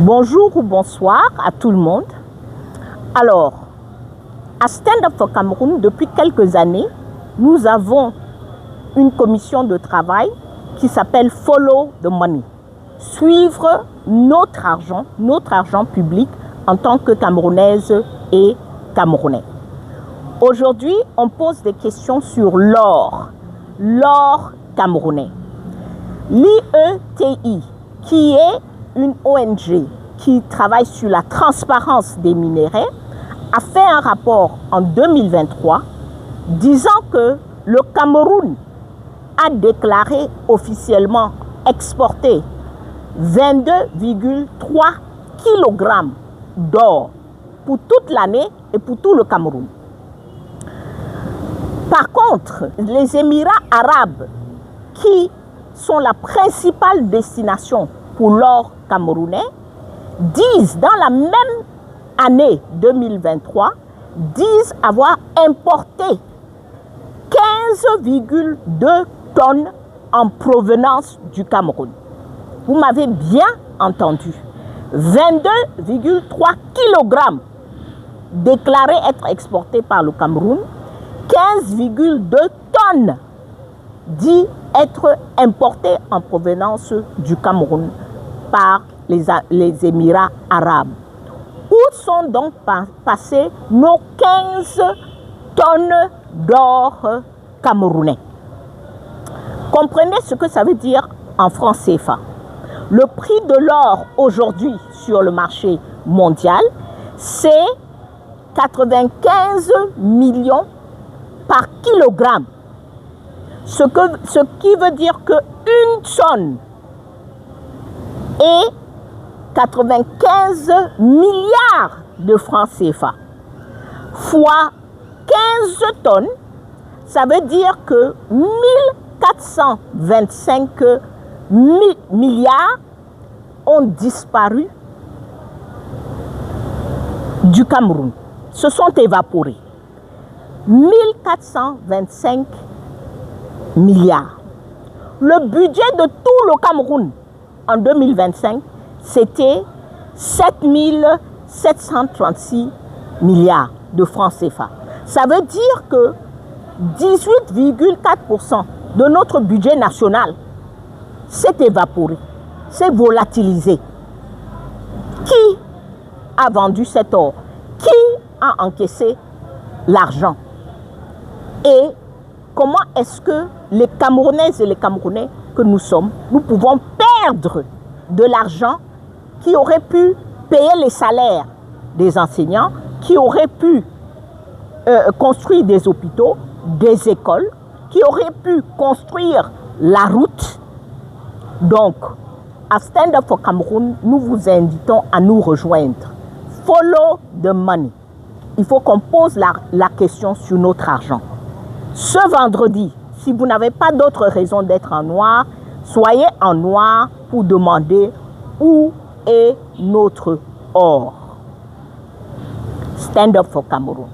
Bonjour ou bonsoir à tout le monde. Alors, à Stand Up for Cameroun, depuis quelques années, nous avons une commission de travail qui s'appelle Follow the Money. Suivre notre argent public en tant que Camerounaises et Camerounais. Aujourd'hui, on pose des questions sur l'or camerounais. L'IETI, qui est une ONG qui travaille sur la transparence des minéraux, a fait un rapport en 2023 disant que le Cameroun a déclaré officiellement exporter 22,3 kg d'or pour toute l'année et pour tout le Cameroun. Par contre, les Émirats arabes, qui sont la principale destination pour l'or camerounais, disent dans la même année 2023, disent avoir importé 15,2 tonnes en provenance du Cameroun. Vous m'avez bien entendu. 22,3 kg déclarés être exportés par le Cameroun, 15,2 tonnes dit être importés en provenance du Cameroun par les Émirats arabes. Où sont donc passées nos 15 tonnes d'or camerounais? Comprenez ce que ça veut dire en francs CFA. Le prix de l'or aujourd'hui sur le marché mondial, c'est 95 millions par kilogramme. Ce qui veut dire qu'une tonne est 95 milliards de francs CFA. Fois 15 tonnes, ça veut dire que 1425 milliards ont disparu du Cameroun, se sont évaporés. 1425 milliards. Le budget de tout le Cameroun en 2025, c'était 7736 milliards de francs CFA. Ça veut dire que 18,4% de notre budget national s'est évaporé, s'est volatilisé. Qui a vendu cet or? Qui a encaissé l'argent? Et comment est-ce que les Camerounaises et les Camerounais que nous sommes, nous pouvons perdre de l'argent qui aurait pu payer les salaires des enseignants, qui aurait pu construire des hôpitaux, des écoles, qui aurait pu construire la route? Donc, à Stand Up for Cameroun, nous vous invitons à nous rejoindre. Follow the money. Il faut qu'on pose la question sur notre argent. Ce vendredi, si vous n'avez pas d'autre raison d'être en noir, soyez en noir pour demander où est notre or. Stand Up for Cameroun.